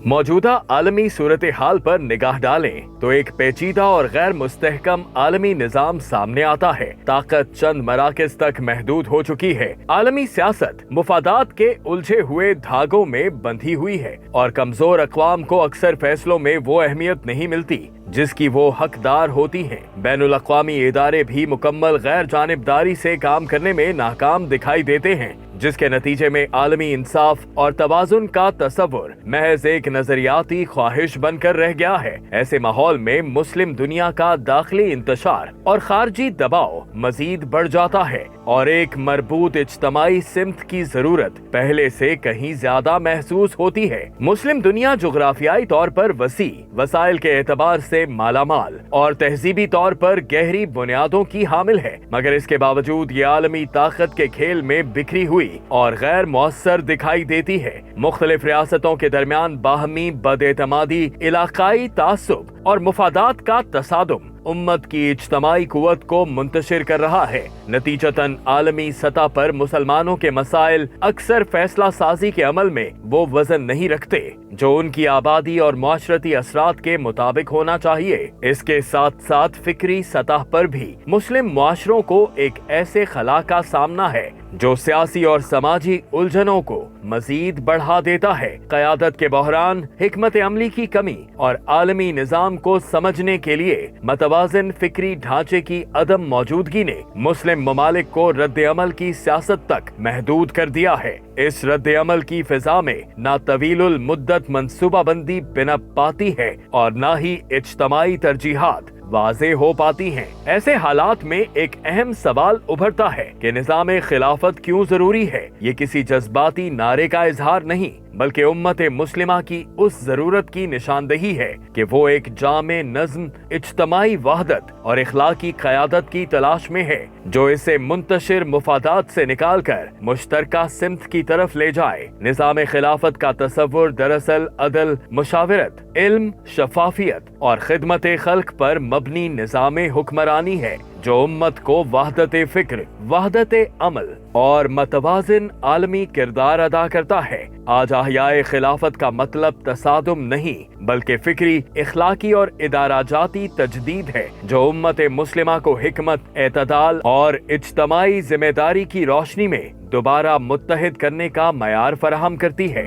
मौजूदा आलमी सूरत हाल पर निगाह डालें तो एक पेचीदा और गैर मुस्तहकम आलमी निजाम सामने आता है। ताकत चंद मराकज तक महदूद हो चुकी है। आलमी सियासत मुफादात के उलझे हुए धागों में बंधी हुई है और कमजोर अक़वाम को अक्सर फैसलों में वो अहमियत नहीं मिलती जिसकी वो हकदार होती हैं। बैनुल अक़वामी इदारे भी मुकम्मल गैर जानिबदारी से काम करने में नाकाम दिखाई देते हैं, जिसके नतीजे में आलमी इंसाफ और तवाज़ुन का तसव्वुर महज एक नजरियाती ख्वाहिश बनकर रह गया है। ऐसे माहौल में मुस्लिम दुनिया का दाखिली इंतशार और खारजी दबाव मजीद बढ़ जाता है और एक मरबूत इज्तमाई सिमत की जरूरत पहले से कहीं ज्यादा महसूस होती है। मुस्लिम दुनिया जुग्राफियाई तौर पर वसी, वसाइल के एतबार से मालामाल और तहजीबी तौर पर गहरी बुनियादों की हामिल है, मगर इसके बावजूद ये आलमी ताकत के खेल में बिखरी हुई और गैर मौसर दिखाई देती है। मुख्तलिफ रियासतों के दरमियान बाहमी बदएतमादी, इलाकाई तासुब और मुफादात का तसादुम उम्मत की इज्तमाई कुव्वत को मुंतशिर कर रहा है। नतीजतन आलमी सतह पर मुसलमानों के मसाइल अक्सर फैसला साजी के अमल में वो वजन नहीं रखते जो उनकी आबादी और माशरती असरात के मुताबिक होना चाहिए। इसके साथ साथ फिक्री सतह पर भी मुस्लिम मुआशरों को एक ऐसे खला का सामना है जो सियासी और समाजी उलझनों को मजीद बढ़ा देता है। क़यादत के बहरान, हिकमत अमली की कमी और आलमी निजाम को समझने के लिए मतवाज़िन फिक्री ढांचे की अदम मौजूदगी ने मुस्लिम ममालिक को रद्द अमल की सियासत तक महदूद कर दिया है। इस रद्द अमल की फिजा में न तवीलुल मुद्दत मंसूबाबंदी बिनप पाती है और न ही इज्तमाई तरजीहात वाज़े हो पाती हैं। ऐसे हालात में एक अहम सवाल उभरता है कि निज़ाम खिलाफत क्यों जरूरी है। ये किसी जज्बाती नारे का इजहार नहीं बल्कि उम्मत मुस्लिमा की उस जरूरत की निशानदही है कि वो एक जामे नज़्म, इज्तमाई वहदत और इखलाकी क़यादत की तलाश में है जो इसे मुंतशिर मुफादात से निकाल कर मुश्तरका सिमत की तरफ ले जाए। निज़ाम खिलाफत का तसव्वुर दरअसल अदल, मुशावरत, इल्म, शफाफियत और खिदमत खल्क पर मबनी निज़ाम हुक्मरानी है जो उम्मत को वहदत फिक्र, वहदत अमल और मतवाज़िन आलमी किरदार अदा करता है। आज अहयाए खिलाफत का मतलब तसादुम नहीं बल्कि फिक्री, इखलाकी और इदाराजाती तजदीद है जो उम्मत मुस्लिमा को हिकमत, एतदाल और इज्तमाई जिम्मेदारी की रोशनी में दोबारा मुत्तहिद करने का मयार फराहम करती है।